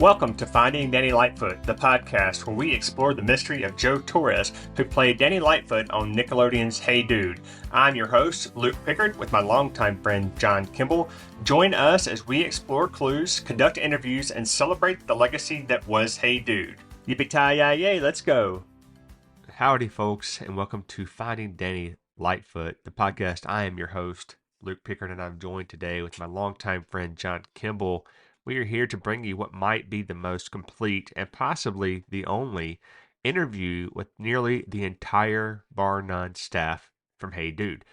Welcome to Finding Danny Lightfoot, the podcast where we explore the mystery of Joe Torres, who played Danny Lightfoot on Nickelodeon's Hey Dude. I'm your host, Luke Pickard, with my longtime friend, John Kimball. Join us as we explore clues, conduct interviews, and celebrate the legacy that was Hey Dude. Yippee-ki-yay, let's go. Howdy, folks, and welcome to Finding Danny Lightfoot, the podcast. I am your host, Luke Pickard, and I'm joined today with my longtime friend, John Kimball. We are here to bring you what might be the most complete and possibly the only interview with nearly the entire bar none staff from Hey Dude.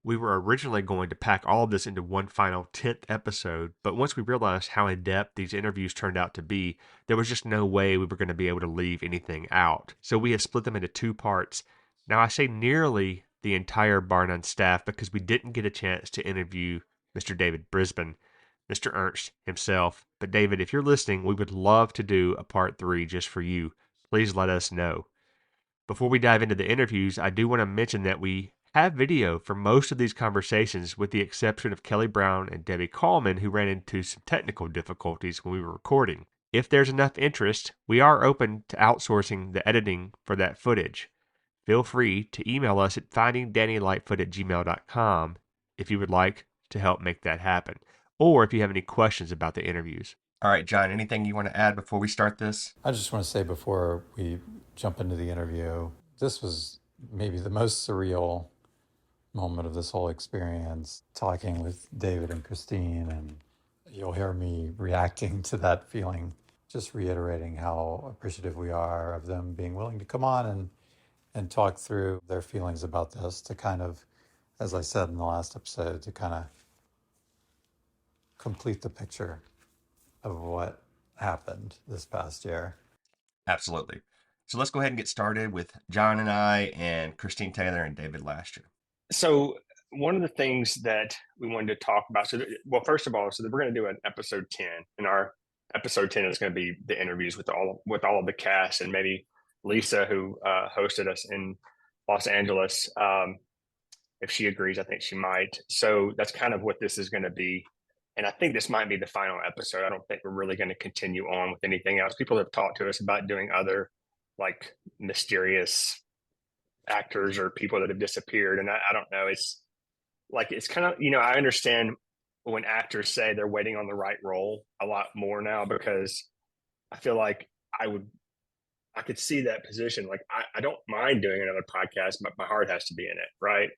We were originally going to pack all of this into one final 10th episode, but once we realized how in-depth these interviews turned out to be, there was just no way we were going to be able to leave anything out. So we have split them into two parts. Now I say nearly the entire bar none staff because we didn't get a chance to interview Mr. David Brisbane, Mr. Ernst himself. But David, if you're listening, we would love to do a part 3 just for you. Please let us know. Before we dive into the interviews, I do want to mention that we have video for most of these conversations, with the exception of Kelly Brown and Debbie Coleman, who ran into some technical difficulties when we were recording. If there's enough interest, we are open to outsourcing the editing for that footage. Feel free to email us at findingdannylightfoot@gmail.com if you would like to help make that happen, or if you have any questions about the interviews. All right, John, anything you want to add before we start this? I just want to say before we jump into the interview, this was maybe the most surreal moment of this whole experience, talking with David and Christine, and you'll hear me reacting to that feeling, just reiterating how appreciative we are of them being willing to come on and talk through their feelings about this, to kind of, as I said in the last episode, to kind of complete the picture of what happened this past year. Absolutely. So let's go ahead and get started with John and I and Christine Taylor and David Lascher. So one of the things that we wanted to talk about, first of all, we're going to do an episode 10, and our episode 10 is going to be the interviews with all of the cast, and maybe Lisa, who hosted us in Los Angeles. If she agrees, I think she might. So that's kind of what this is going to be. And I think this might be the final episode. I don't think we're really going to continue on with anything else. People have talked to us about doing other, like, mysterious actors or people that have disappeared. And I don't know. It's like, it's kind of, I understand when actors say they're waiting on the right role a lot more now, because I feel like I could see that position. Like, I don't mind doing another podcast, but my heart has to be in it. Right.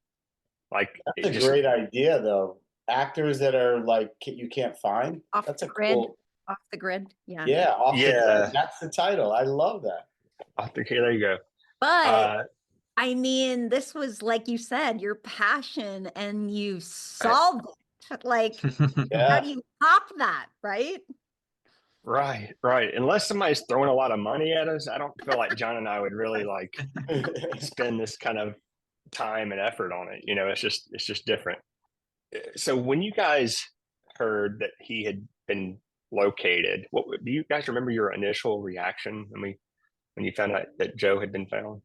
Like, that's a great idea, though. Actors that are like you can't find. That's a grid. Cool. Off the grid. Yeah. Yeah. Off the grid. That's the title. I love that. Off the grid. There you go. But I mean, this was, like you said, your passion, and you solved it. Like, how do you top that? Right. Right. Unless somebody's throwing a lot of money at us, I don't feel like John and I would really like spend this kind of time and effort on it. It's just different. So when you guys heard that he had been located, do you guys remember your initial reaction when you found out that Joe had been found?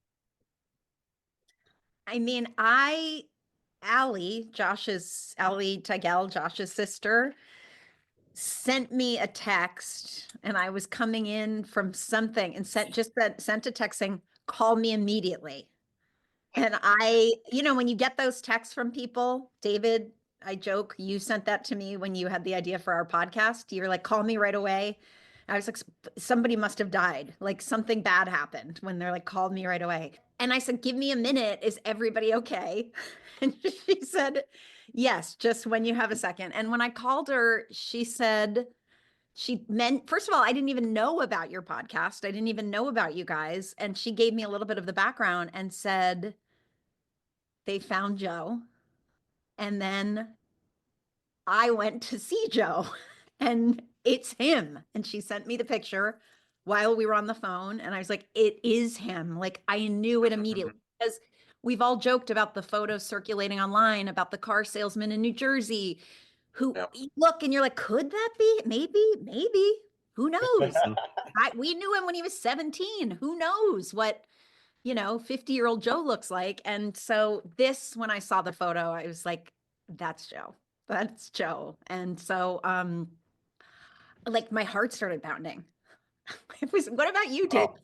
I mean, Allie Tigel, Josh's sister, sent me a text, and I was coming in from something, and sent a text saying, "Call me immediately." And when you get those texts from people, David, I joke, you sent that to me when you had the idea for our podcast. You were like, "Call me right away." I was like, somebody must have died. Like, something bad happened when they're like, "Called me right away." And I said, "Give me a minute. Is everybody okay?" And she said, "Yes, just when you have a second." And when I called her, she said, first of all, I didn't even know about your podcast. I didn't even know about you guys. And she gave me a little bit of the background and said, they found Joe. And then I went to see Joe, and it's him. And she sent me the picture while we were on the phone. And I was like, it is him. Like, I knew it immediately, because we've all joked about the photos circulating online about the car salesman in New Jersey who you look and you're like, could that be? Maybe. Who knows? We knew him when he was 17. Who knows what, 50-year-old Joe looks like. And so when I saw the photo, I was like, that's Joe. And so like my heart started pounding. What about you, Dave? Oh.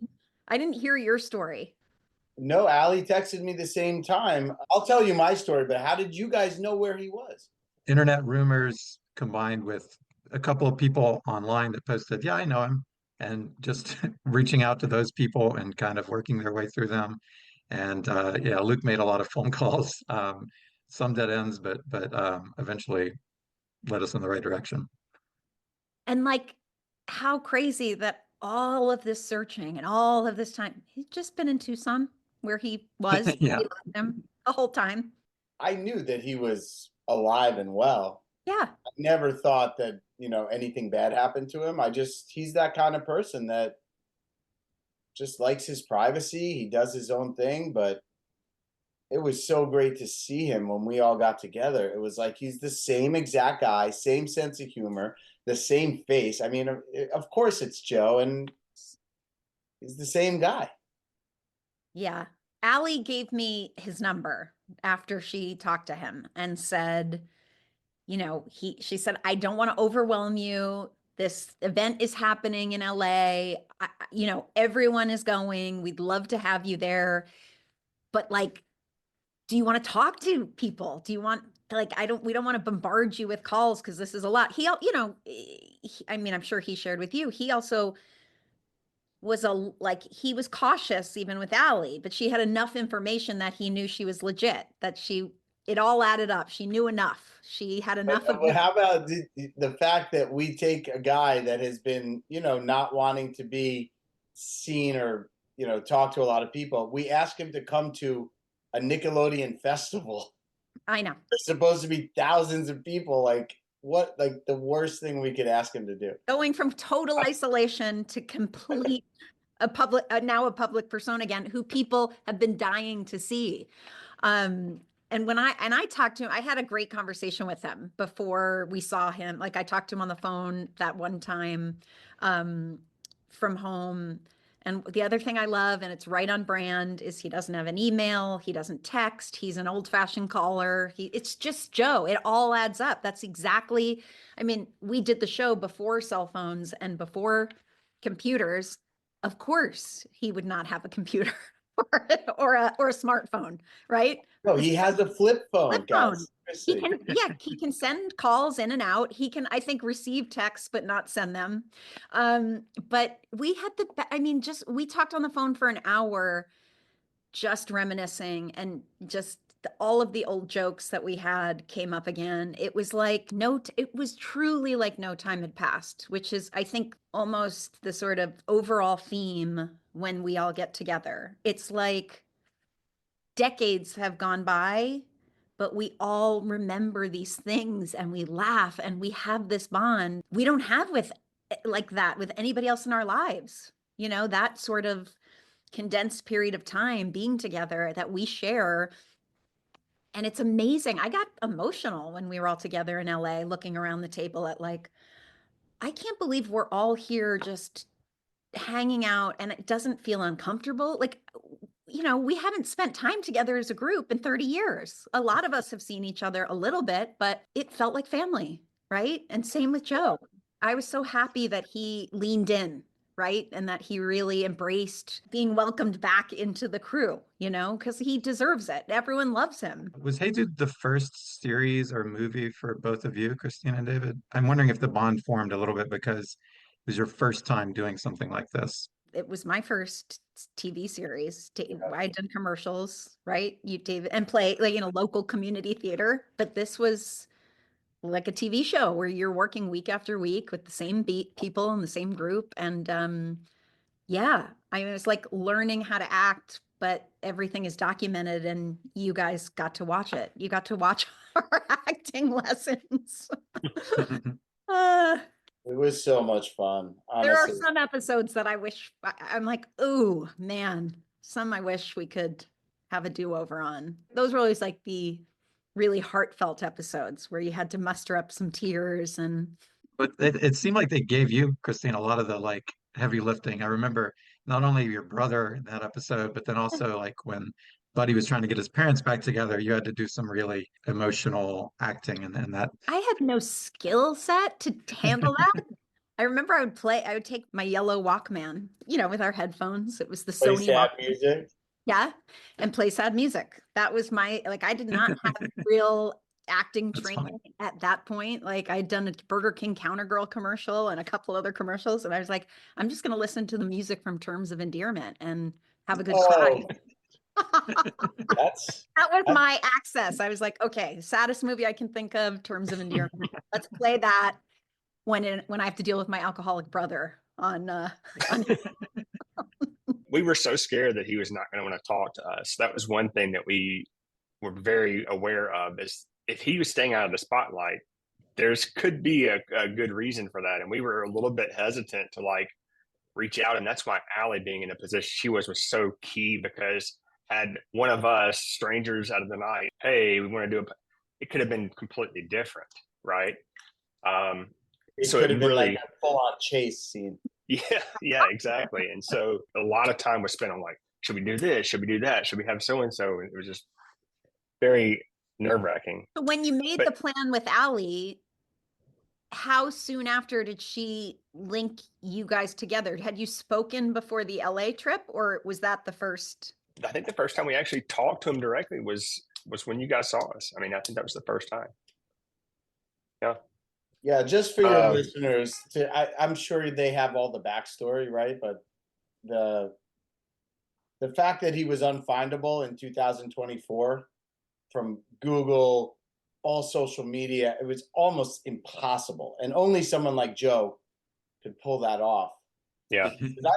I didn't hear your story. No, Allie texted me the same time. I'll tell you my story, but how did you guys know where he was? Internet rumors combined with a couple of people online that posted, yeah, I know him, and just reaching out to those people and kind of working their way through them. And yeah, Luke made a lot of phone calls, some dead ends, but eventually led us in the right direction. And like, how crazy that all of this searching and all of this time, he's just been in Tucson where he was. Yeah. We left him the whole time. I knew that he was alive and well. Yeah. I never thought that, anything bad happened to him. He's that kind of person that just likes his privacy. He does his own thing, but it was so great to see him when we all got together. It was like he's the same exact guy, same sense of humor, the same face. I mean, of course it's Joe, and he's the same guy. Yeah. Allie gave me his number after she talked to him and said, she said, I don't want to overwhelm you. This event is happening in LA. Everyone is going. We'd love to have you there. But like, do you want to talk to people? Do you want we don't want to bombard you with calls because this is a lot. I'm sure he shared with you. He also was he was cautious even with Allie, but she had enough information that he knew she was legit, that it all added up. She knew enough. She had enough But how about the fact that we take a guy that has been, not wanting to be seen or, talk to a lot of people. We ask him to come to a Nickelodeon festival. I know. There's supposed to be thousands of people. Like, what, like the worst thing we could ask him to do? Going from total isolation to complete now a public persona again, who people have been dying to see. And when I talked to him, I had a great conversation with him before we saw him. Like I talked to him on the phone that one time from home. And the other thing I love, and it's right on brand, is he doesn't have an email. He doesn't text. He's an old-fashioned caller. It's just Joe. It all adds up. That's exactly, we did the show before cell phones and before computers. Of course, he would not have a computer or a smartphone, right? No, he has a flip phone, Flip phone. guys. He can send calls in and out. He can, I think, receive texts, but not send them. But we had we talked on the phone for an hour, just reminiscing, and just all of the old jokes that we had came up again. It was like it was truly like no time had passed, which is, I think, almost the sort of overall theme when we all get together. It's like decades have gone by, but we all remember these things and we laugh and we have this bond we don't have with anybody else in our lives. That sort of condensed period of time being together that we share. And it's amazing. I got emotional when we were all together in LA, looking around the table at I can't believe we're all here just hanging out and it doesn't feel uncomfortable. We haven't spent time together as a group in 30 years. A lot of us have seen each other a little bit, but it felt like family, right? And same with Joe. I was so happy that he leaned in, right? And that he really embraced being welcomed back into the crew, because he deserves it. Everyone loves him. Was Hey Dude the first series or movie for both of you, Christine and David? I'm wondering if the bond formed a little bit because it was your first time doing something like this. It was my first TV series. I'd done commercials, right? You, David, and play local community theater. But this was like a TV show where you're working week after week with the same people in the same group. And yeah, it was like learning how to act, but everything is documented and you guys got to watch it. You got to watch our acting lessons. It was so much fun. Honestly. There are some episodes that I wish I'm like, oh man, some I wish we could have a do-over on. Those were always like the really heartfelt episodes where you had to muster up some tears. But it seemed like they gave you, Christine, a lot of the heavy lifting. I remember not only your brother in that episode, but then also when Buddy was trying to get his parents back together, you had to do some really emotional acting and that. I have no skill set to handle that. I remember I would take my yellow Walkman, with our headphones. It was the Play Sony sad Walkman. music. Yeah. And play sad music. That was I did not have real acting That's training at that point. Like I'd done a Burger King Counter Girl commercial and a couple other commercials. And I was like, I'm just going to listen to the music from Terms of Endearment and have a good cry. That's That was my access. I was like, okay, saddest movie I can think of, Terms of Endearment. Let's play that when I have to deal with my alcoholic brother on We were so scared that he was not going to want to talk to us. That was one thing that we were very aware of, is if he was staying out of the spotlight, there's could be a good reason for that. And we were a little bit hesitant to reach out. And that's why Allie being in the position she was so key, because had one of us, strangers out of the night, hey, we want to do it could have been completely different, right? it So could it have been really, like a full-on chase scene. yeah, exactly. And so a lot of time was spent on should we do this? Should we do that? Should we have so and so? And it was just very nerve-wracking. So when you made But- the plan with Allie, how soon after did she link you guys together? Had you spoken before the LA trip, or was that the first? I think the first time we actually talked to him directly was when you guys saw us. I mean, I think that was the first time. Yeah, just for your Um, listeners, I'm sure they have all the backstory, right? But the fact that he was unfindable in 2024 from Google, all social media, it was almost impossible, and only someone like Joe could pull that off. Yeah.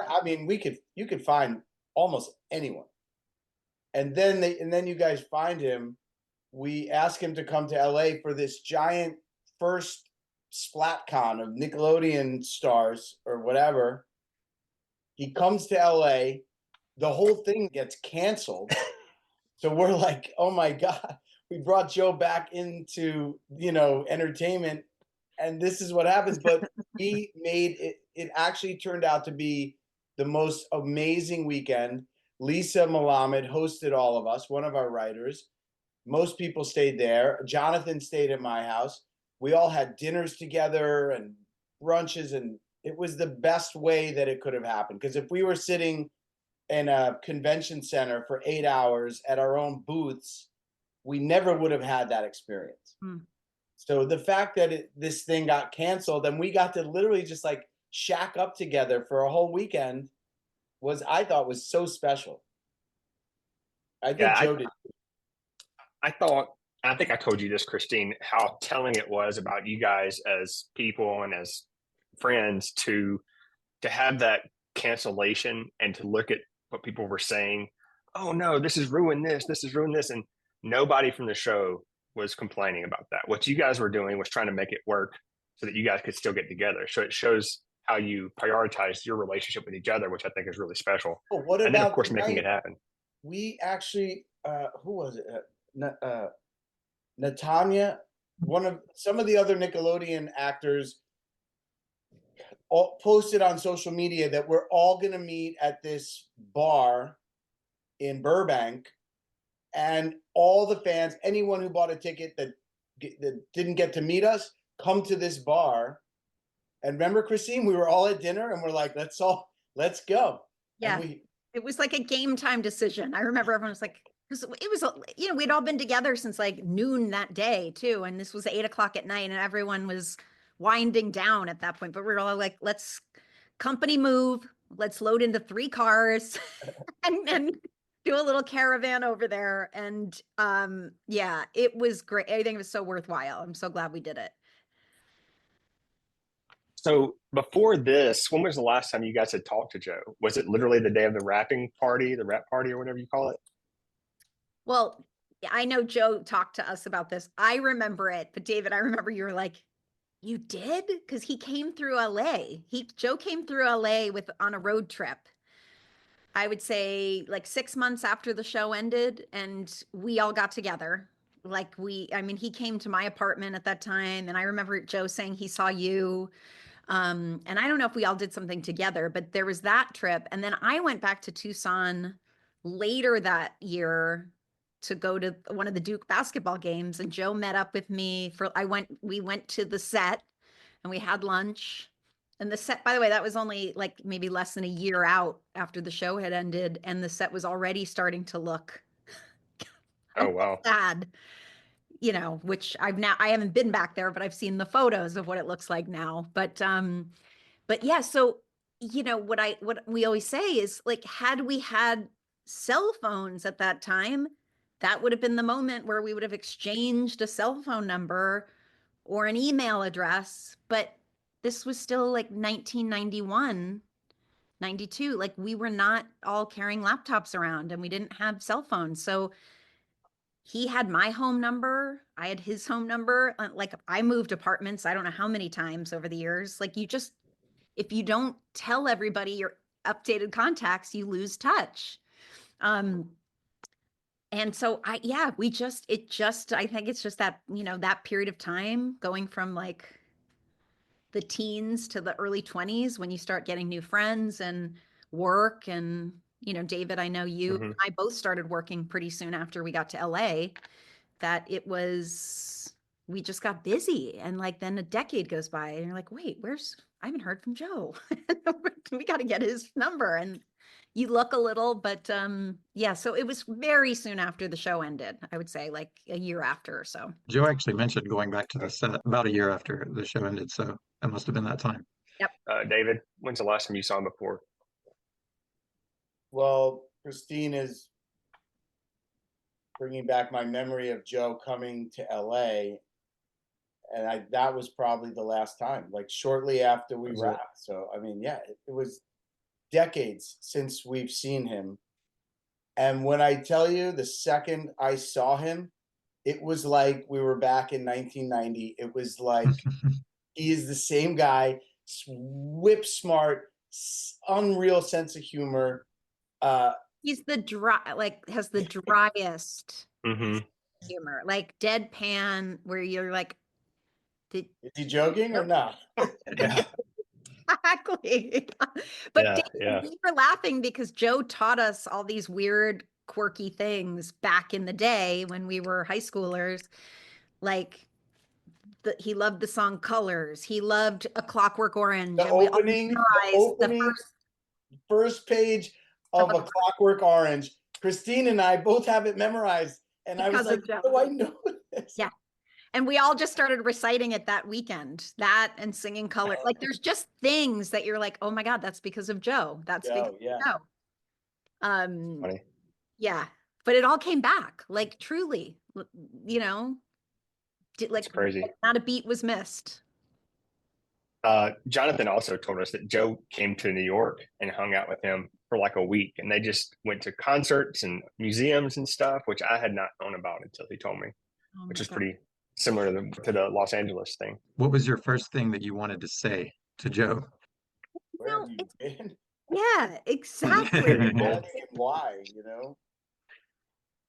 I mean, you could find almost anyone, and then you guys find him. We ask him to come to LA for this giant first SplatCon of Nickelodeon stars or whatever. He comes to LA, the whole thing gets canceled. So we're like, oh my God, we brought Joe back into, entertainment, and this is what happens. But he made it actually turned out to be the most amazing weekend. Lisa Malamed hosted all of us, one of our writers. Most people stayed there. Jonathan stayed at my house. We all had dinners together and brunches, and it was the best way that it could have happened. Because if we were sitting in a convention center for 8 hours at our own booths, we never would have had that experience. So the fact that this thing got canceled and we got to literally just shack up together for a whole weekend I thought was so special. I think Joe did. I think I told you this, Christine, how telling it was about you guys as people and as friends to have that cancellation and to look at what people were saying. Oh no, this has ruined this. This has ruined this. And nobody from the show was complaining about that. What you guys were doing was trying to make it work so that you guys could still get together. So it shows how you prioritized your relationship with each other, which I think is really special. Oh, what and then, of about course, the making night it happen. we actually, who was it? Natanya, some of the other Nickelodeon actors all posted on social media that we're all going to meet at this bar in Burbank, and all the fans, anyone who bought a ticket that didn't get to meet us, come to this bar. And remember, Christine, we were all at dinner and we're like, let's go. Yeah. And It was like a game time decision. I remember everyone was like, because it was, we'd all been together since noon that day too. And this was 8 o'clock at night and everyone was winding down at that point. But we were all like, let's company move. Let's load into 3 cars and do a little caravan over there. And yeah, it was great. I think it was so worthwhile. I'm so glad we did it. So before this, when was the last time you guys had talked to Joe? Was it literally the day of the wrap party or whatever you call it? Well, I know Joe talked to us about this. I remember it, but David, I remember you were like, you did? Because he came through LA. Joe came through LA on a road trip. I would say 6 months after the show ended, and we all got together. He came to my apartment at that time, and I remember Joe saying he saw you. And I don't know if we all did something together, but there was that trip. And then I went back to Tucson later that year to go to one of the Duke basketball games, and Joe met up with me we went to the set and we had lunch, And the set, by the way, that was only like maybe less than a year out after the show had ended, and the set was already starting to look Oh wow. sad, which I haven't been back there, but I've seen the photos of what it looks like now. But yeah, so what we always say is, like, had we had cell phones at that time, that would have been the moment where we would have exchanged a cell phone number or an email address. But this was still like 1991, 92. Like, we were not all carrying laptops around, and we didn't have cell phones. So he had my home number. I had his home number. Like, I moved apartments, I don't know how many times over the years. Like, if you don't tell everybody your updated contacts, you lose touch. And so I think it's just that, that period of time going from like the teens to the early 20s, when you start getting new friends and work. And, David, I know you and I both started working pretty soon after we got to LA, that we just got busy. And like, then a decade goes by and you're like, wait, I haven't heard from Joe. We got to get his number. And you look a little, but yeah, so it was very soon after the show ended, I would say like a year after or so. Joe actually mentioned going back to the set about a year after the show ended, so that must have been that time. Yep. David, when's the last time you saw him before? Well, Christine is bringing back my memory of Joe coming to LA, and that was probably the last time, like shortly after we wrapped. So I mean, yeah, it was decades since we've seen him. And when I tell you, the second I saw him, it was like we were back in 1990. It was like he is the same guy, whip smart, unreal sense of humor. He's has the driest humor, like deadpan, where you're like, is he joking or not? Yeah. Exactly. But yeah. we were laughing because Joe taught us all these weird, quirky things back in the day when we were high schoolers. Like, he loved the song Colors. He loved A Clockwork Orange. The and we all opening memorized first page of A Clockwork Orange. Christine and I both have it memorized. And I was like, how do I know this? Yeah. And we all just started reciting it that weekend, that and singing Color. Like, there's just things that you're like, oh my God, that's because of Joe. That's because of Joe. Funny. Yeah. But it all came back, like, truly, like, it's crazy. Not a beat was missed. Jonathan also told us that Joe came to New York and hung out with him for like a week, and they just went to concerts and museums and stuff, which I had not known about until he told me, which is pretty similar to the Los Angeles thing. What was your first thing that you wanted to say to Joe? Where have you been? Yeah, exactly. Why,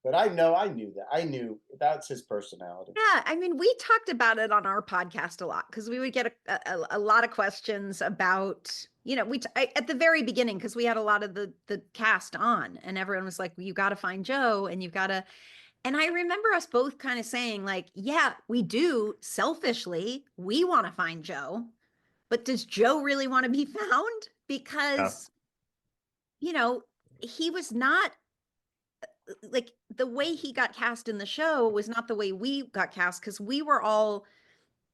But I knew that. I knew that's his personality. Yeah, I mean, we talked about it on our podcast a lot because we would get a lot of questions about, at the very beginning, because we had a lot of the cast on, and everyone was like, well, you got to find Joe, and you've got to. And I remember us both kind of saying, like, yeah, we do selfishly. We want to find Joe, but does Joe really want to be found? Because, he was not, like, the way he got cast in the show was not the way we got cast, because we were all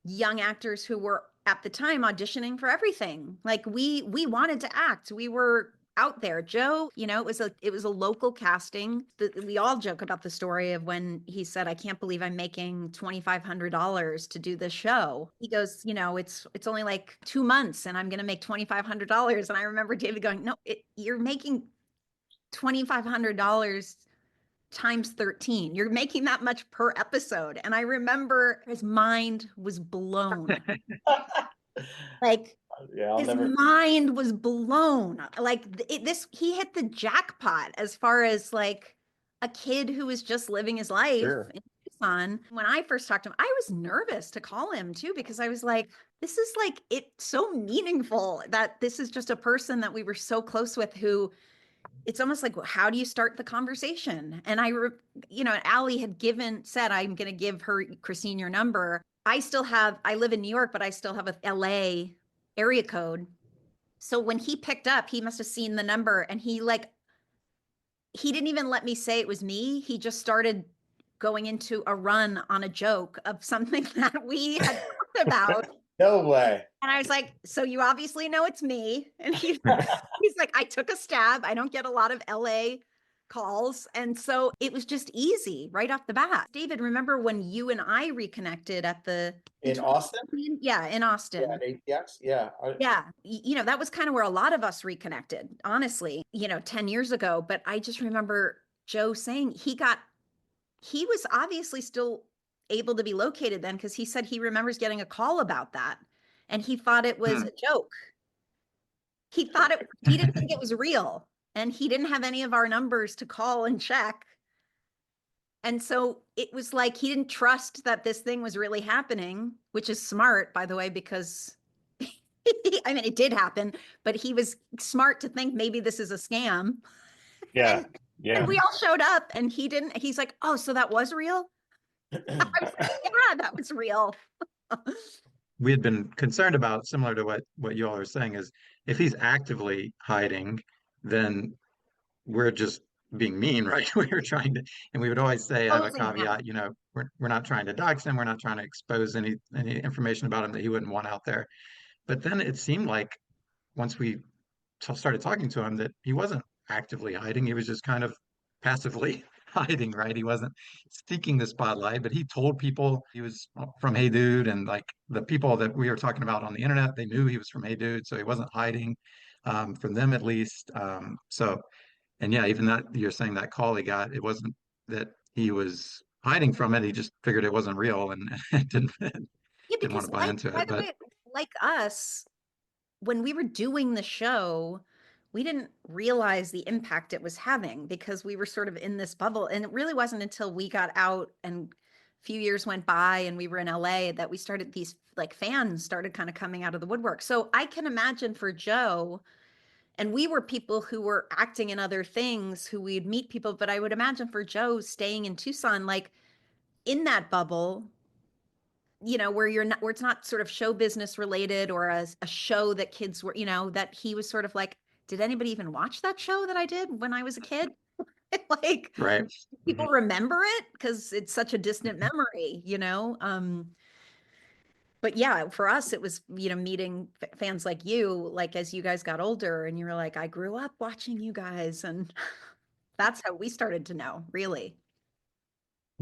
young actors who were at the time auditioning for everything. Like, we wanted to act. We were out there. Joe, it was a local casting. We all joke about the story of when he said, I can't believe I'm making $2,500 to do this show. He goes, it's only like 2 months and I'm going to make $2,500. And I remember David going, no, you're making $2,500 times 13. You're making that much per episode. And I remember his mind was blown. Like, his mind was blown. Like, he hit the jackpot as far as like a kid who was just living his life in Tucson. When I first talked to him, I was nervous to call him too, because I was like, this is like, it's so meaningful that this is just a person that we were so close with, who it's almost like, how do you start the conversation? And Allie had said, I'm going to give Christine your number. I live in New York, but I still have a LA area code. So when he picked up, he must have seen the number, and he didn't even let me say it was me. He just started going into a run on a joke of something that we had talked about. No way. And I was like, so you obviously know it's me. And he's like, I took a stab. I don't get a lot of LA calls. And so it was just easy right off the bat. David, remember when you and I reconnected In Austin? Yeah, in Austin. Yeah, at ATX. Yeah. Yeah. That was kind of where a lot of us reconnected, honestly, 10 years ago. But I just remember Joe saying he was obviously still able to be located then, because he said he remembers getting a call about that. And he thought it was a joke. He didn't think it was real. And he didn't have any of our numbers to call and check. And so it was like he didn't trust that this thing was really happening, which is smart, by the way, because I mean, it did happen, but he was smart to think maybe this is a scam. Yeah. And we all showed up, and he didn't. He's like, oh, so that was real? I was like, yeah, that was real. We had been concerned about, similar to what you all are saying, is if he's actively hiding, then we're just being mean, right? We were trying to, and we would always say, I have a caveat, we're not trying to dox him, we're not trying to expose any information about him that he wouldn't want out there. But then it seemed like once we started talking to him that he wasn't actively hiding, he was just kind of passively hiding, right? He wasn't seeking the spotlight, but he told people he was from Hey Dude, and like the people that we were talking about on the internet, they knew he was from Hey Dude, so he wasn't hiding, from them at least. And yeah, even that you're saying that call he got, it wasn't that he was hiding from it. He just figured it wasn't real and didn't want to buy into by it. the way, like us, when we were doing the show, we didn't realize the impact it was having because we were sort of in this bubble. And it really wasn't until we got out and a few years went by and we were in LA that we started, these like fans started kind of coming out of the woodwork. So I can imagine for Joe, and we were people who were acting in other things, who we'd meet people, but I would imagine for Joe staying in Tucson, like in that bubble, where where it's not sort of show business related or a show that kids were, that he was sort of like, did anybody even watch that show that I did when I was a kid? Like, Right. people remember it because it's such a distant memory, but yeah, for us, it was, meeting fans like you, like as you guys got older and you were like, I grew up watching you guys. And that's how we started to know, really.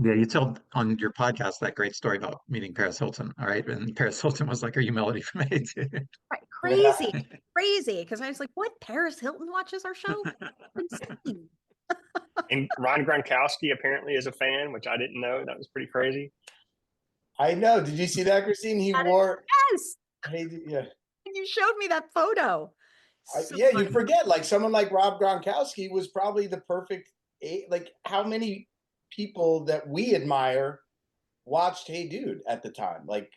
Yeah, you told on your podcast that great story about meeting Paris Hilton. All right. And Paris Hilton was like, are you Melody from A Dude? Right. Crazy. Because I was like, what? Paris Hilton watches our show? Insane. And Ron Gronkowski apparently is a fan, which I didn't know. That was pretty crazy. I know. Did you see that, Christine? He wore. Yes. Hey, yeah. And you showed me that photo. Yeah, funny. You forget, like someone like Rob Gronkowski was probably the perfect, like how many people that we admire watched Hey Dude at the time. Like,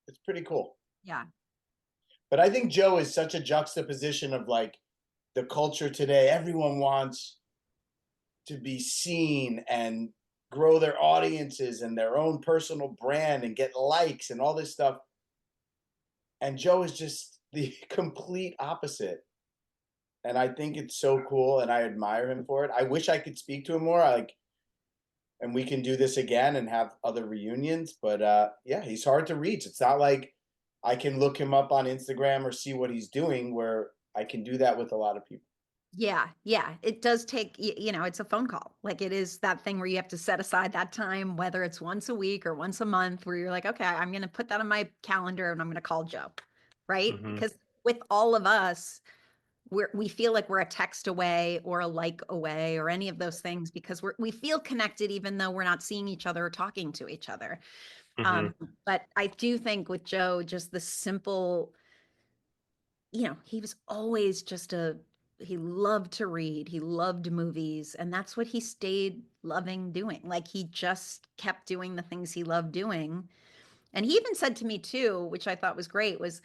it's pretty cool. Yeah. But I think Joe is such a juxtaposition of like the culture today. Everyone wants to be seen and grow their audiences and their own personal brand and get likes and all this stuff. And Joe is just the complete opposite. And I think it's so cool and I admire him for it. I wish I could speak to him more. And we can do this again and have other reunions. But yeah, he's hard to reach. It's not like I can look him up on Instagram or see what he's doing, where I can do that with a lot of people. Yeah. It does take, it's a phone call. Like it is that thing where you have to set aside that time, whether it's once a week or once a month, where you're like, okay, I'm going to put that on my calendar and I'm going to call Joe. Right. Mm-hmm. Because with all of us, we feel like we're a text away or a like away or any of those things because we feel connected, even though we're not seeing each other or talking to each other. Mm-hmm. But I do think with Joe, just the simple, he was always he loved to read. He loved movies. And that's what he stayed loving doing. Like he just kept doing the things he loved doing. And he even said to me too, which I thought was great, was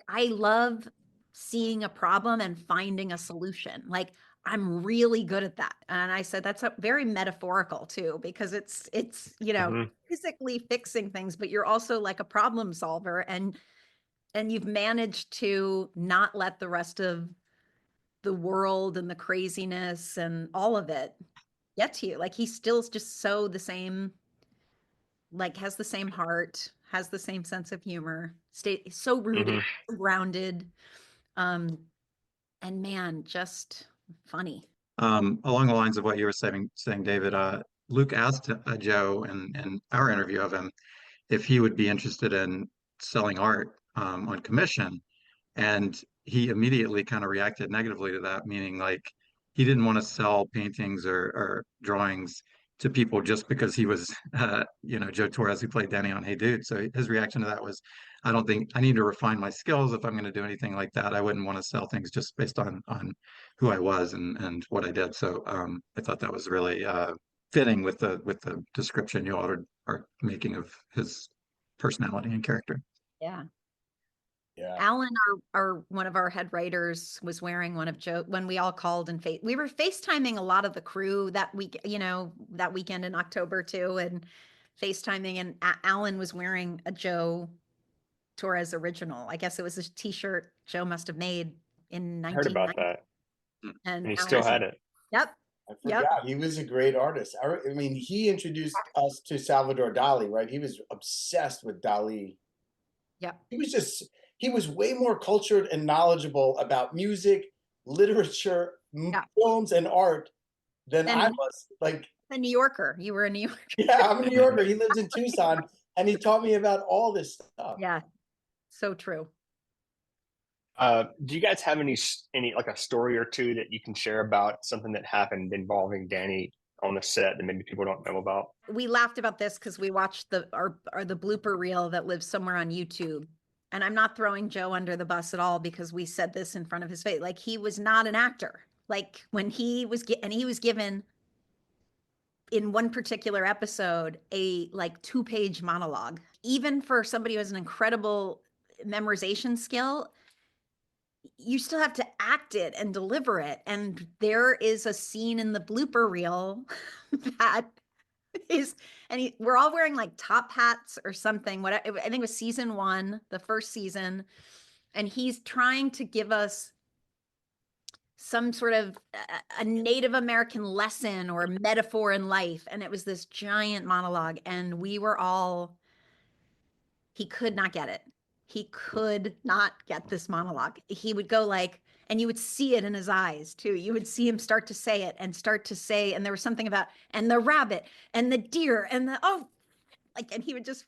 I love seeing a problem and finding a solution. Like I'm really good at that. And I said, that's very metaphorical too, because it's, Mm-hmm. physically fixing things, but you're also like a problem solver. And and you've managed to not let the rest of the world and the craziness and all of it get to you. Like he's still just so the same, like has the same heart, has the same sense of humor, stay so rooted, so grounded. And man, just funny. Along the lines of what you were saying, David, Luke asked Joe in our interview of him if he would be interested in selling art on commission. And he immediately kind of reacted negatively to that, meaning like he didn't want to sell paintings or drawings to people just because he was, Joe Torres, who played Danny on Hey Dude. So his reaction to that was, I don't think I need to refine my skills if I'm going to do anything like that. I wouldn't want to sell things just based on who I was and what I did. So I thought that was really fitting with the description you all are making of his personality and character. Yeah. Yeah. Alan, our one of our head writers, was wearing one of Joe when we all called and we were FaceTiming a lot of the crew that week, that weekend in October too, and FaceTiming, and Alan was wearing a Joe Torres original. I guess it was a t-shirt Joe must have made in I heard about 1990. that. And he Alan still was had like, it. Yep. I forgot. He was a great artist. I mean, he introduced us to Salvador Dali, right? He was obsessed with Dali. Yep. He was way more cultured and knowledgeable about music, literature, films, and art than I was. Like a New Yorker. You were a New Yorker. Yeah, I'm a New Yorker. He lives in Tucson, and he taught me about all this stuff. Yeah, so true. Do you guys have any like a story or two that you can share about something that happened involving Danny on the set that maybe people don't know about? We laughed about this because we watched the blooper reel that lives somewhere on YouTube. And I'm not throwing Joe under the bus at all because we said this in front of his face. Like, he was not an actor. Like, when he was given in one particular episode a like 2-page monologue. Even for somebody who has an incredible memorization skill, you still have to act it and deliver it. And there is a scene in the blooper reel that is, and we're all wearing like top hats or something. I think it was season 1, the first season. And he's trying to give us some sort of a Native American lesson or metaphor in life. And it was this giant monologue. And we were all, he could not get it. He could not get this monologue. He would go like, and you would see it in his eyes too. You would see him start to say it and start to say, and there was something about, and the rabbit and the deer and and he would just,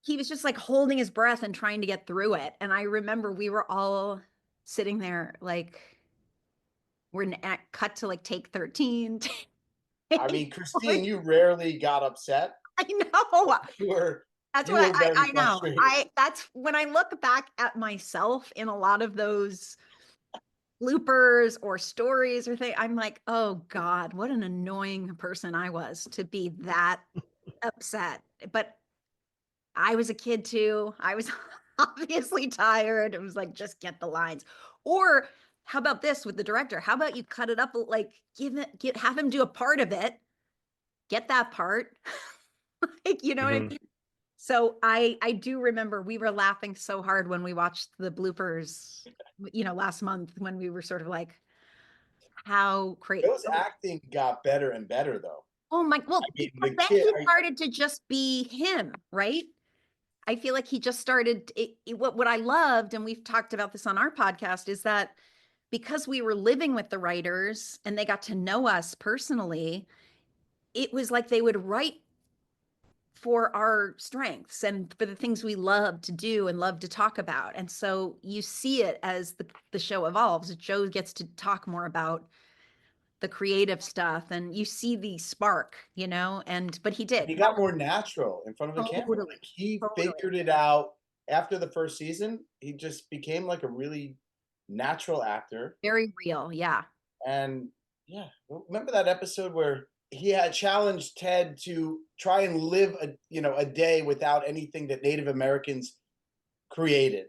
he was just like holding his breath and trying to get through it. And I remember we were all sitting there like, we're cut to like take 13. I mean, Christine, you rarely got upset. I know. That's what I know. That's when I look back at myself in a lot of those bloopers or stories or things, I'm like, oh God, what an annoying person I was to be that upset. But I was a kid too. I was obviously tired. It was like, just get the lines. Or how about this with the director? How about you cut it up, like have him do a part of it, get that part. Like, you know what I mean? So I do remember we were laughing so hard when we watched the bloopers, last month, when we were sort of like, how crazy. Those acting got better and better though. Oh my, well, then he started to just be him, right? I feel like he just started, what I loved, and we've talked about this on our podcast, is that because we were living with the writers and they got to know us personally, it was like they would write for our strengths and for the things we love to do and love to talk about. And so you see it as the show evolves. Joe gets to talk more about the creative stuff, and you see the spark, but he did. He got more natural in front of the camera. Like he figured it out after the first season. He just became like a really natural actor. Very real, yeah. And yeah, remember that episode where he had challenged Ted to try and live a day without anything that Native Americans created.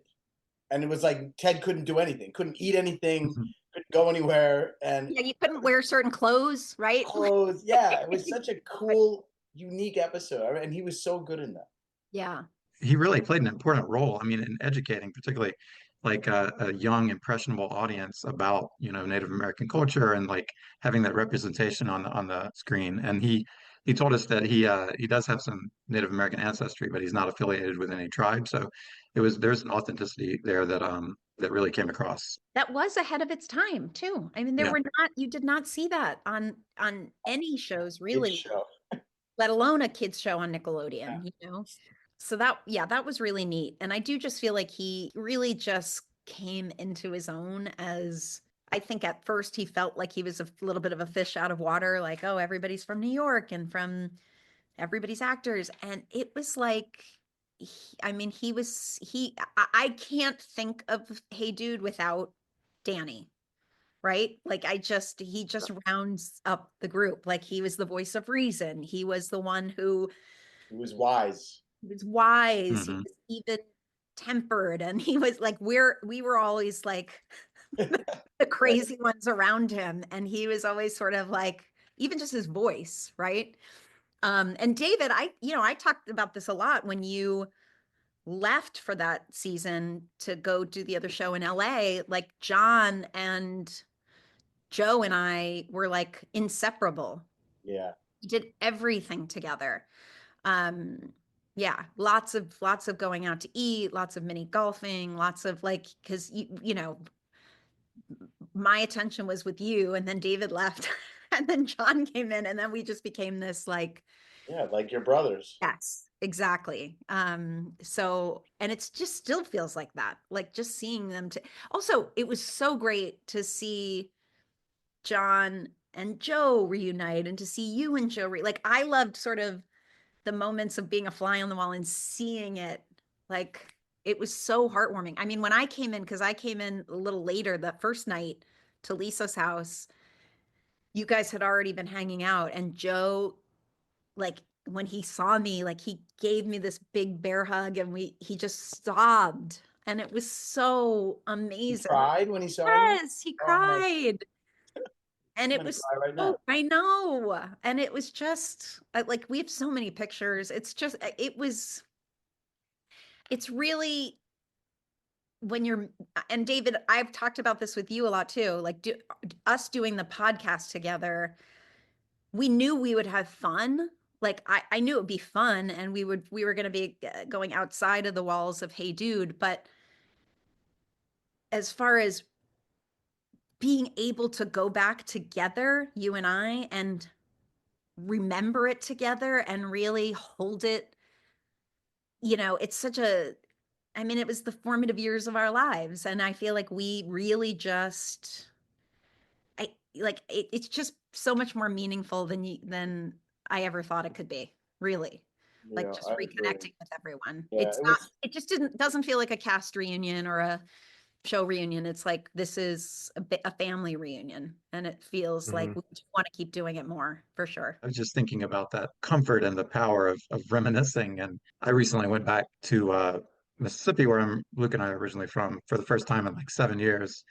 And it was like Ted couldn't do anything, couldn't eat anything, couldn't go anywhere. And yeah, you couldn't wear certain clothes, right? Yeah. It was such a cool, unique episode. And he was so good in that. Yeah. he really played an important role. I mean, in educating, particularly like a young, impressionable audience about, Native American culture and like having that representation on the screen. And he told us that he does have some Native American ancestry, but he's not affiliated with any tribe. So there's an authenticity there that really came across. That was ahead of its time too. I mean, Yeah. you did not see that on any shows Kids really, show. let alone a kids show on Yeah. Nickelodeon. So that was really neat. And I do just feel like he really just came into his own. As I think at first he felt like he was a little bit of a fish out of water, like, oh, everybody's from New York and from everybody's actors. And it was like, I mean, I can't think of Hey Dude without Danny, right? Like he just rounds up the group. Like he was the voice of reason. He was the one who He was wise. he was wise. He Hmm. was even tempered. And he was like, we were always like the crazy ones around him. And he was always sort of like, even just his voice, right? And David, I talked about this a lot when you left for that season to go do the other show in LA. Like John and Joe and I were like inseparable. Yeah. We did everything together. Um, yeah, lots of going out to eat, lots of mini golfing, lots of like, because my attention was with you, and then David left, and then John came in, and then we just became this like, Yeah, like your brothers. yes, exactly. So, and it's just still feels like that, like just seeing them also, it was so great to see John and Joe reunite and to see you and Joe like I loved sort of the moments of being a fly on the wall and seeing it. Like it was so heartwarming. I mean, when I came in, because I came in a little later the first night to Lisa's house, you guys had already been hanging out, and Joe, like when he saw me, like he gave me this big bear hug, and he just sobbed, and it was so He amazing. cried when he saw you. Yes, he Oh my! cried. And I'm it gonna was cry right now. I know. And it was just like we have so many pictures. It's just it's really when you're and David, I've talked about this with you a lot too. Like us doing the podcast together, we knew we would have fun. Like I knew it would be fun, and we were going to be going outside of the walls of Hey Dude, but as far as being able to go back together, you and I, and remember it together and really hold it, it's such a, I mean, it was the formative years of our lives. And I feel like we really just, it's just so much more meaningful than I ever thought it could be, really. Like Yeah, just I agree. reconnecting with everyone. Yeah, it was. It just doesn't feel like a cast reunion or a show reunion. It's like this is a family reunion, and it feels like Mhm. we want to keep doing it more for sure. I was just thinking about that comfort and the power of reminiscing. And I recently went back to Mississippi, where Luke and I are originally from, for the first time in like 7 years.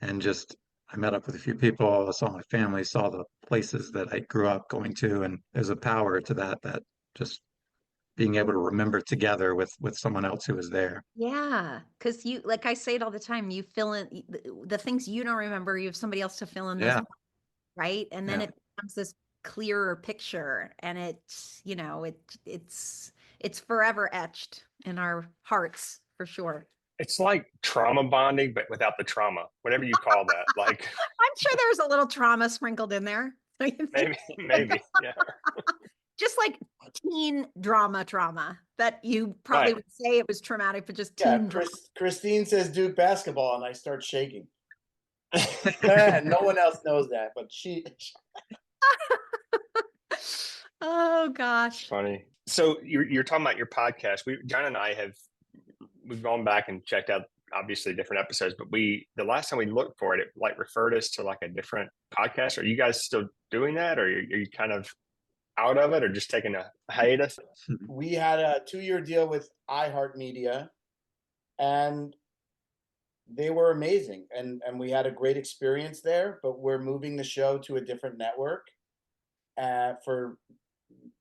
And just I met up with a few people, I saw my family, saw the places that I grew up going to, and there's a power to that just being able to remember together with someone else who was there. Yeah, because you, like I say it all the time, you fill in the things you don't remember, you have somebody else to fill in those, Yeah, right? And then yeah. it becomes this clearer picture, and it's forever etched in our hearts for sure. It's like trauma bonding, but without the trauma, whatever you call that. Like I'm sure there's a little trauma sprinkled in there. maybe, yeah, Just like teen trauma that you probably right. would say it was traumatic, but just Yeah, teen drama. Christine says Duke basketball, and I start shaking. No one else knows that, but she. Oh gosh. Funny. So you're talking about your podcast. John and I we've gone back and checked out obviously different episodes, but the last time we looked for it, it like referred us to like a different podcast. Are you guys still doing that, or are you kind of out of it, or just taking a hiatus? We had a 2-year deal with iHeartMedia, and they were amazing, and we had a great experience there. But we're moving the show to a different network for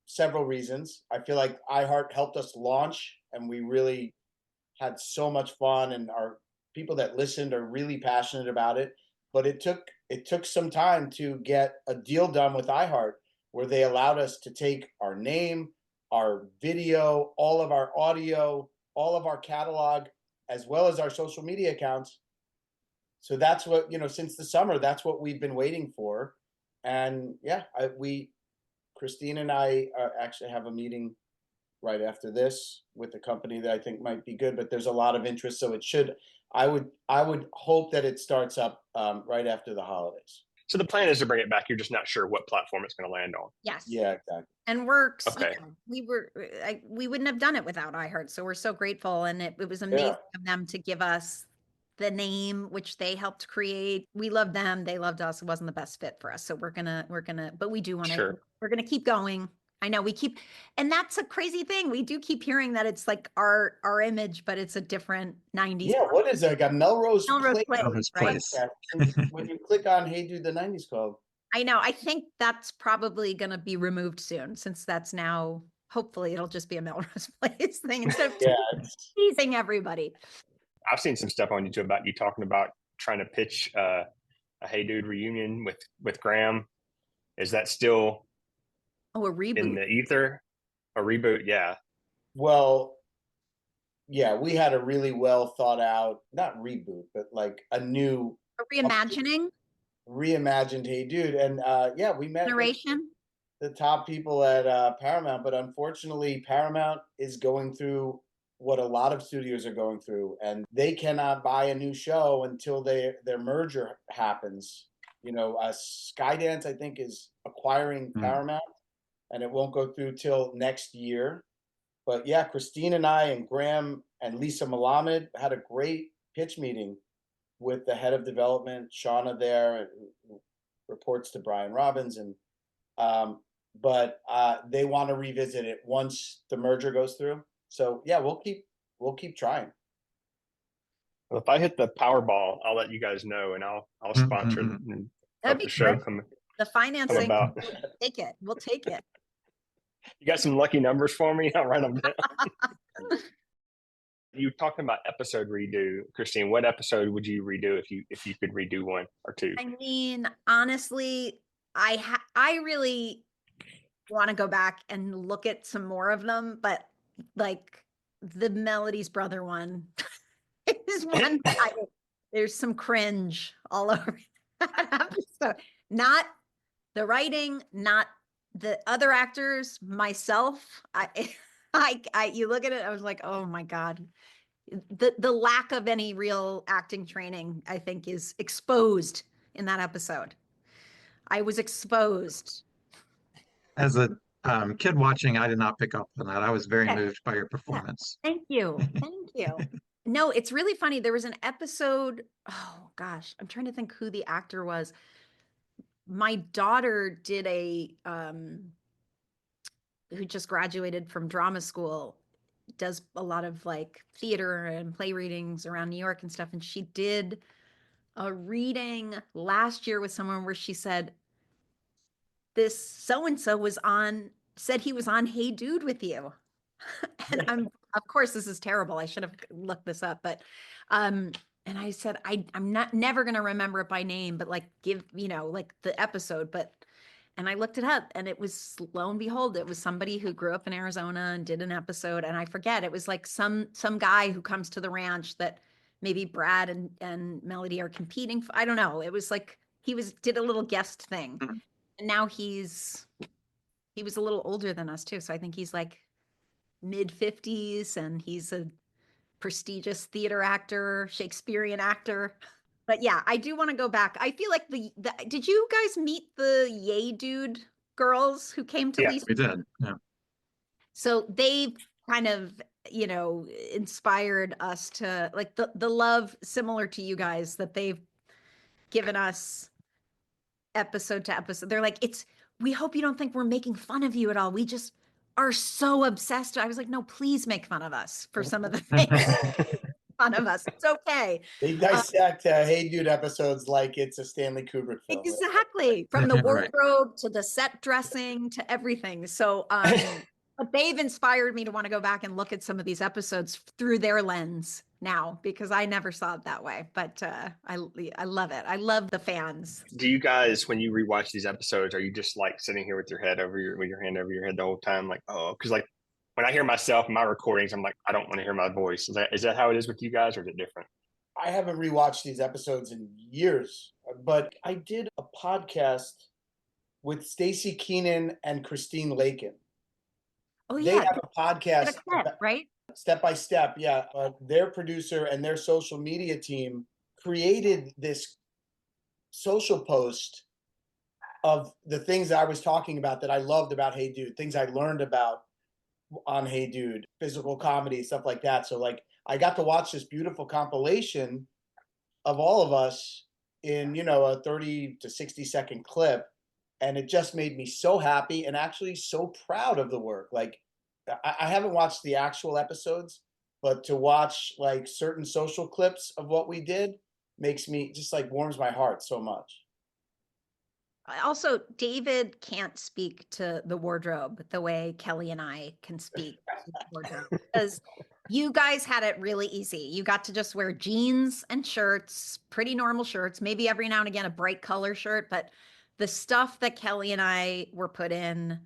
several reasons. I feel like iHeart helped us launch, and we really had so much fun, and our people that listened are really passionate about it. But it took some time to get a deal done with iHeart where they allowed us to take our name, our video, all of our audio, all of our catalog, as well as our social media accounts. So that's what, since the summer, that's what we've been waiting for. And yeah, Christine and I actually have a meeting right after this with a company that I think might be good, but there's a lot of interest. So I would hope that it starts up right after the holidays. So the plan is to bring it back. You're just not sure what platform it's going to land on. Yes. Yeah, exactly. And Okay. we wouldn't have done it without iHeart. So we're so grateful. And it was amazing of them to give us the name, which they helped create. We loved them. They loved us. It wasn't the best fit for us. So we're gonna, but we do want to, we're going to keep going. I know and that's a crazy thing. We do keep hearing that it's like our image, but it's a different 90s. Yeah, what is it? Like a Melrose Place, right? When you click on Hey Dude, the 90s Club. I know. I think that's probably going to be removed soon, since that's now, hopefully it'll just be a Melrose Place thing instead of teasing everybody. I've seen some stuff on YouTube about you talking about trying to pitch a Hey Dude reunion with Graham. Is that still a reboot in the ether? A reboot? Yeah. Well, yeah, we had a really well thought out, not reboot, but like a reimagining. Reimagined Hey Dude. And yeah, we met the top people at Paramount, but unfortunately Paramount is going through what a lot of studios are going through, and they cannot buy a new show until their merger happens. Skydance, I think, is acquiring Paramount, and it won't go through till next year. But yeah, Christine and I and Graham and Lisa Malamed had a great pitch meeting with the head of development, Shauna, there, reports to Brian Robbins, and but they want to revisit it once the merger goes through. So yeah, we'll keep trying. Well, if I hit the Powerball, I'll let you guys know, and I'll sponsor and help the show come. The financing, about. We'll take it. You got some lucky numbers for me? I'll write them down. You talking about episode redo, Christine. What episode would you redo if you could redo one or two? I mean, honestly, I really want to go back and look at some more of them, but like the Melody's brother one is one that there's some cringe all over that episode. Not the writing, not the other actors, myself. You look at it, I was like, oh my God. The lack of any real acting training, I think, is exposed in that episode. I was exposed. As a kid watching, I did not pick up on that. I was very moved by your performance. Thank you. Thank you. No, it's really funny. There was an episode, oh gosh, I'm trying to think who the actor was. My daughter did who just graduated from drama school, does a lot of like theater and play readings around New York and stuff. And she did a reading last year with someone where she said, this so-and-so said he was on Hey Dude with you. And of course, this is terrible. I should have looked this up, but, and I said, I'm never going to remember it by name, but like give, like the episode, and I looked it up, and it was, lo and behold, it was somebody who grew up in Arizona and did an episode. And I forget, it was like some guy who comes to the ranch that maybe Brad and Melody are competing for. I don't know. It was like, did a little guest thing. And now he was a little older than us too. So I think he's like mid-50s, and he's a prestigious theater actor, Shakespearean actor. But yeah, I do want to go back. I feel like did you guys meet the Yay Dude girls who came to Lisa? We did. Yeah. So they've kind of, inspired us to like the love similar to you guys that they've given us episode to episode. They're like, we hope you don't think we're making fun of you at all. We just are so obsessed. I was like, no, please make fun of us for some of the things. fun of us. It's okay. They dissect Hey Dude episodes like it's a Stanley Kubrick film. Exactly. From the wardrobe to the set dressing to everything. So, but they've inspired me to want to go back and look at some of these episodes through their lens now, because I never saw it that way. But I love it. I love the fans. Do you guys, when you rewatch these episodes, are you just like sitting here with your hand over your head the whole time? Like, oh, because like when I hear myself in my recordings, I'm like, I don't want to hear my voice. Is that how it is with you guys, or is it different? I haven't rewatched these episodes in years, but I did a podcast with Stacey Keenan and Christine Lakin. Oh They yeah, have a podcast, right? Step by Step. Yeah, their producer and their social media team created this social post of the things that I was talking about that I loved about Hey Dude, things I learned about on Hey Dude, physical comedy, stuff like that. So like I got to watch this beautiful compilation of all of us in, you know, a 30 to 60-second clip. And it just made me so happy and actually so proud of the work. Like I haven't watched the actual episodes, but to watch like certain social clips of what we did makes me just like warms my heart so much. Also, David can't speak to the wardrobe the way Kelly and I can speak to the wardrobe, because you guys had it really easy. You got to just wear jeans and shirts, pretty normal shirts, maybe every now and again a bright color shirt, but the stuff that Kelly and I were put in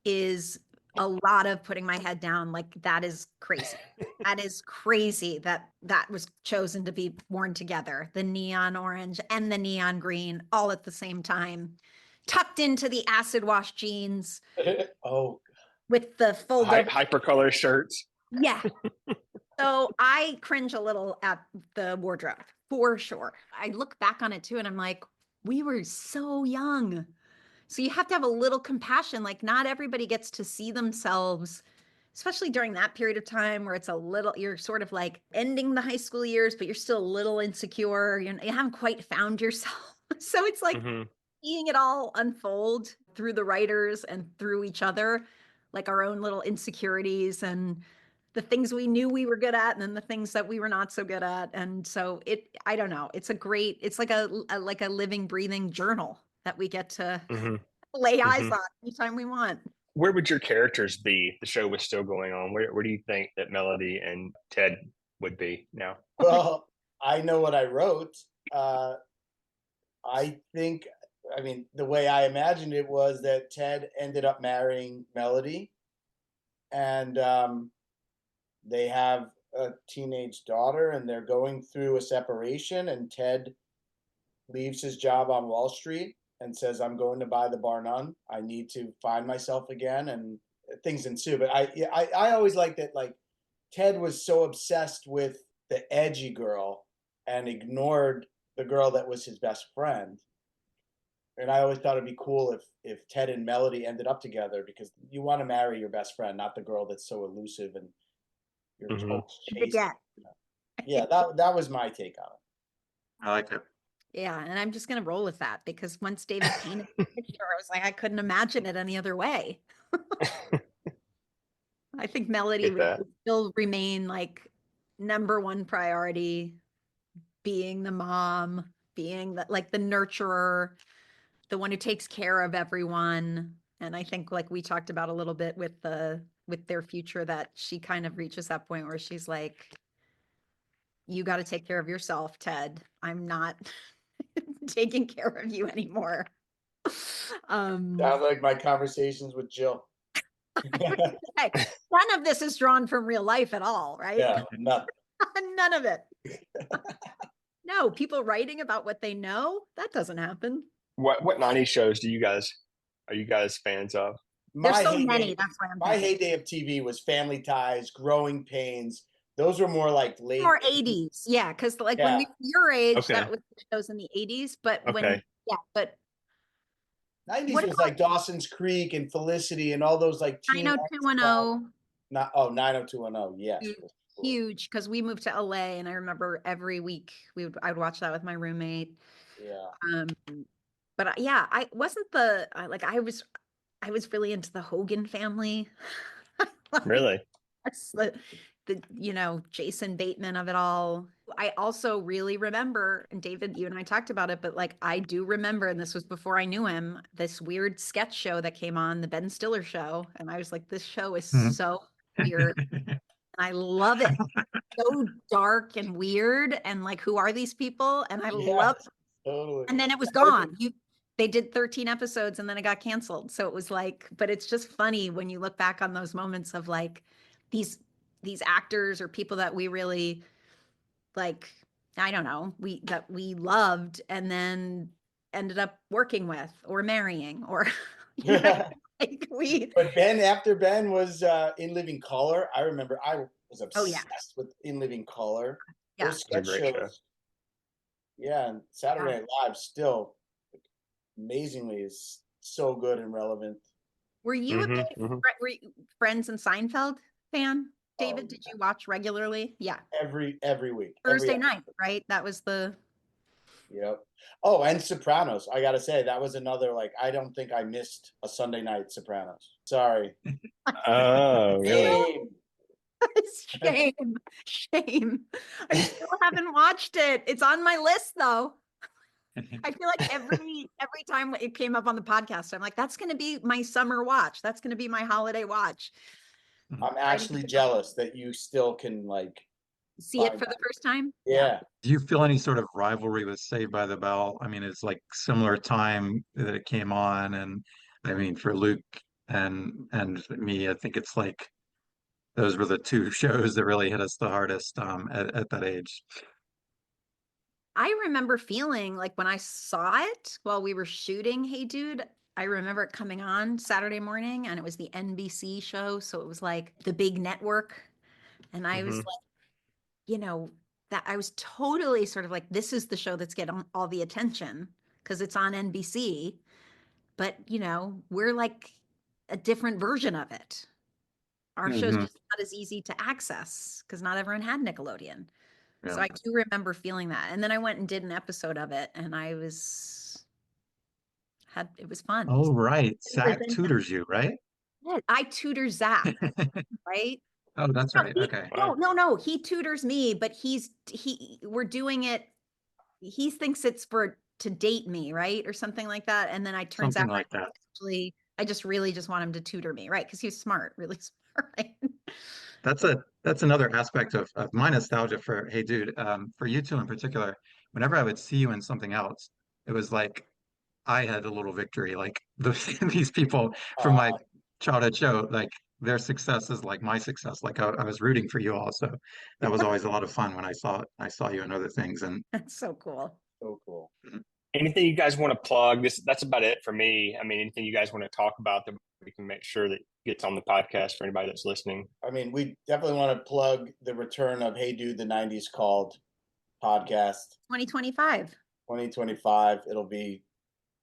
is a lot of putting my head down. Like, that is crazy. That is crazy that was chosen to be worn together. The neon orange and the neon green all at the same time, tucked into the acid wash jeans. Oh, with the full hypercolor shirts. Yeah. So I cringe a little at the wardrobe for sure. I look back on it too, and I'm like, we were so young. So you have to have a little compassion. Like, not everybody gets to see themselves, especially during that period of time where it's a little, you're sort of like ending the high school years, but you're still a little insecure. You haven't quite found yourself. So it's like seeing it all unfold through the writers and through each other, like our own little insecurities and the things we knew we were good at, and then the things that we were not so good at. And so I don't know, it's like a living, breathing journal that we get to lay eyes on anytime we want. Where would your characters be if the show was still going on? Where do you think that Melody and Ted would be now? Well, I know what I wrote. I think, I mean, the way I imagined it was that Ted ended up marrying Melody, and they have a teenage daughter, and they're going through a separation, and Ted leaves his job on Wall Street and says, I'm going to buy the Bar None. I need to find myself again, and things ensue. But I always liked that, like, Ted was so obsessed with the edgy girl and ignored the girl that was his best friend. And I always thought it'd be cool if Ted and Melody ended up together, because you want to marry your best friend, not the girl that's so elusive and you're chasing. Yeah, that was my take on it. I like it. Yeah, and I'm just going to roll with that, because once David painted the picture, I was like, I couldn't imagine it any other way. I think Melody would still remain like number one priority, being the mom, being the nurturer, the one who takes care of everyone. And I think, like we talked about a little bit with their future, that she kind of reaches that point where she's like, you got to take care of yourself, Ted. I'm not taking care of you anymore. Sounds like my conversations with Jill. Hey, none of this is drawn from real life at all, right? Yeah, nothing. None of it. No, people writing about what they know, that doesn't happen. What 90s shows are you guys fans of? There's so many. That's why I'm my heyday of TV was Family Ties, Growing Pains. Those were more like late. More 80s, yeah, because like when we were your age, that was shows in the 80s. But but 90s was like Dawson's Creek and Felicity and all those like 90210. 90210, yes. Huge, because we moved to LA, and I remember every week I would watch that with my roommate. Yeah. But I wasn't I was really into the Hogan family. Really? Yes, Jason Bateman of it all. I also really remember, and David, you and I talked about it, but like I do remember, and this was before I knew him, this weird sketch show that came on, the Ben Stiller show. And I was like, this show is so weird. And I love it. So dark and weird. And like, who are these people? And I love it. Totally. And then it was gone. They did 13 episodes and then it got canceled. So it was like, but it's just funny when you look back on those moments of like these actors or people that we really like, I don't know, that we loved and then ended up working with or marrying or like But after Ben was In Living Color, I remember I was obsessed with In Living Color. Yeah. Those sketch shows. Yeah, and Saturday Night Live still amazingly is so good and relevant. Were you a big Friends and Seinfeld fan? David, did you watch regularly? Yeah. Every week. Thursday night, right? That was the. Yep. Oh, and Sopranos. I gotta say, that was another, like, I don't think I missed a Sunday night Sopranos. Sorry. Oh, really? Shame. I still haven't watched it. It's on my list though. I feel like every time it came up on the podcast, I'm like, that's going to be my summer watch. That's going to be my holiday watch. I'm actually jealous that you still can like see it for the first time. Yeah. Do you feel any sort of rivalry with Saved by the Bell? I mean, it's like similar time that it came on, and I mean, for Luke and me, I think it's like those were the two shows that really hit us the hardest at that age. I remember feeling like when I saw it while we were shooting Hey Dude, I remember it coming on Saturday morning and it was the NBC show. So it was like the big network. And I was like, that I was totally sort of like, this is the show that's getting all the attention because it's on NBC. But, we're like a different version of it. Our show's just not as easy to access because not everyone had Nickelodeon. Yeah. So I do remember feeling that. And then I went and did an episode of it and it was fun. Oh, right. Zach tutors you, right? Yeah, I tutor Zach, right? Oh, that's right. Okay. No. He tutors me, but we're doing it. He thinks it's to date me, right? Or something like that. And then I turns something out like that. Actually, I just really just want him to tutor me, right? Because he's smart, really smart. Right? That's another aspect of my nostalgia for Hey Dude. For you two in particular, whenever I would see you in something else, it was like I had a little victory. Like these people from my childhood show, like their success is like my success. Like I was rooting for you all. So that was always a lot of fun when I saw you in other things. And that's so cool. So cool. Anything you guys want to plug? That's about it for me. I mean, anything you guys want to talk about that we can make sure that gets on the podcast for anybody that's listening? I mean, we definitely want to plug the return of Hey Dude, the 90s Called podcast. 2025. 2025. It'll be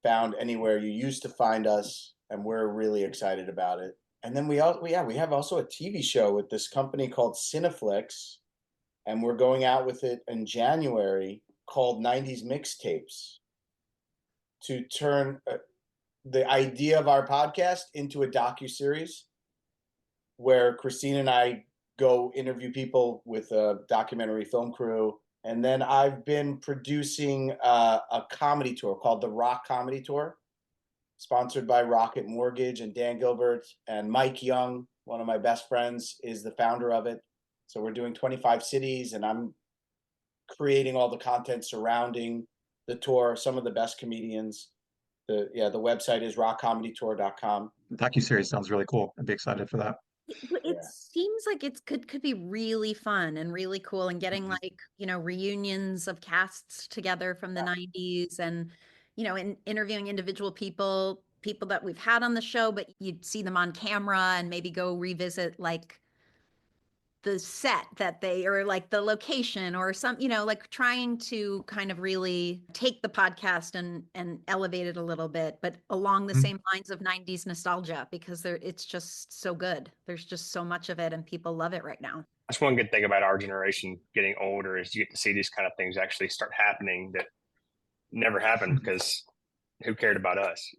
found anywhere you used to find us, and we're really excited about it. And then we have also a TV show with this company called Cineflix, and we're going out with it in January called 90s Mixtapes to turn the idea of our podcast into a docuseries where Christine and I go interview people with a documentary film crew. And then I've been producing a comedy tour called the Rock Comedy Tour, sponsored by Rocket Mortgage and Dan Gilbert, and Mike Young, one of my best friends, is the founder of it. So we're doing 25 cities, and I'm creating all the content surrounding the tour. Some of the best comedians. The website is rockcomedytour.com. The docuseries sounds really cool. I'd be excited for that. It seems like it could be really fun and really cool, and getting like, reunions of casts together from the 90s and, and interviewing individual people that we've had on the show, but you'd see them on camera and maybe go revisit like the set that or like the location or some, like trying to kind of really take the podcast and elevate it a little bit, but along the same lines of 90s nostalgia, because it's just so good. There's just so much of it and people love it right now. That's one good thing about our generation getting older is you get to see these kind of things actually start happening that never happened because who cared about us,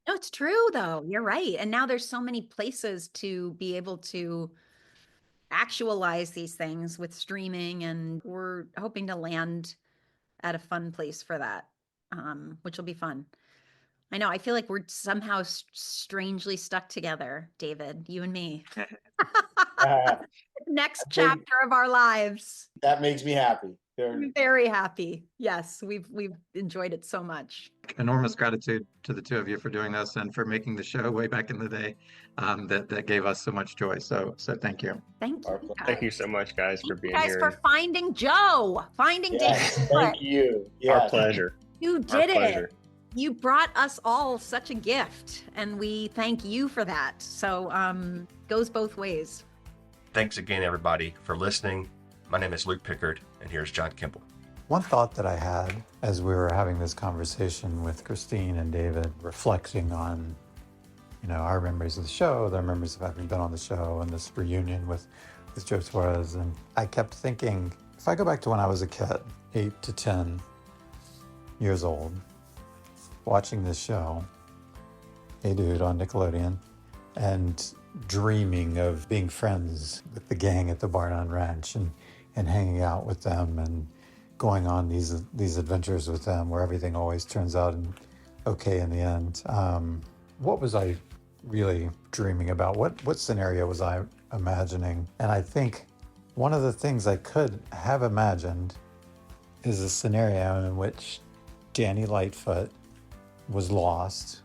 No, it's true though. You're right. And now there's so many places to be able to actualize these things with streaming, and we're hoping to land at a fun place for that, which will be fun. I know. I feel like we're somehow strangely stuck together, David, you and me. I Next think chapter of our lives. that makes me happy. I'm very happy. Yes, we've enjoyed it so much. Enormous gratitude to the two of you for doing this and for making the show way back in the day, that gave us so much joy. So thank you. Thank Our you. pleasure. Thank you so much, guys, for Thank being you guys here. for finding Joe, finding Yes, David. thank you. Our Yes. pleasure. You Our did it. pleasure. You brought us all such a gift, and we thank you for that. So goes both ways. Thanks again, everybody, for listening. My name is Luke Pickard, and here's John Kimball. One thought that I had as we were having this conversation with Christine and David, reflecting on, our memories of the show, their memories of having been on the show, and this reunion with Joe Torres, and I kept thinking, if I go back to when I was a kid, 8 to 10 years old, watching this show, Hey Dude, on Nickelodeon, and dreaming of being friends with the gang at the Barnon Ranch and hanging out with them and going on these adventures with them where everything always turns out okay in the end. What was I really dreaming about? What scenario was I imagining? And I think one of the things I could have imagined is a scenario in which Danny Lightfoot was lost,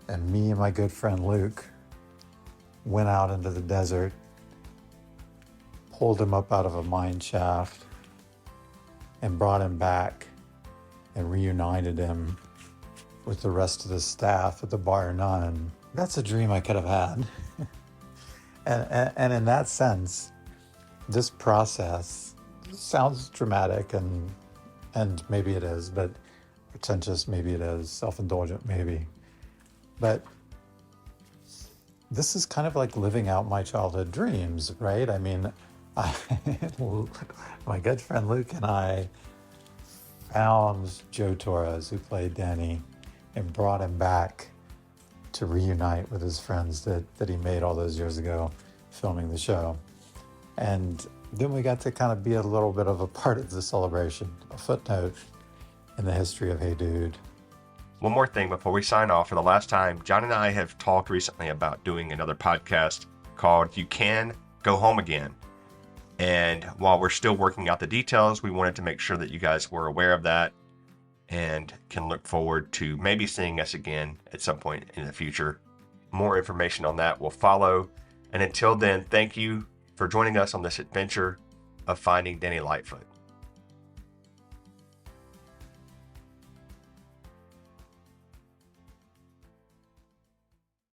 and me and my good friend Luke went out into the desert, pulled him up out of a mine shaft, and brought him back and reunited him with the rest of the staff at the Bar None. That's a dream I could have had. and in that sense, this process sounds dramatic and maybe it is, but pretentious, maybe it is, self-indulgent, maybe. But this is kind of like living out my childhood dreams, right? I mean, my good friend Luke and I found Joe Torres, who played Danny, and brought him back to reunite with his friends that he made all those years ago filming the show. And then we got to kind of be a little bit of a part of the celebration, a footnote in the history of Hey Dude. One more thing before we sign off. For the last time, John and I have talked recently about doing another podcast called You Can Go Home Again. And while we're still working out the details, we wanted to make sure that you guys were aware of that and can look forward to maybe seeing us again at some point in the future. More information on that will follow. And until then, thank you for joining us on this adventure of finding Danny Lightfoot.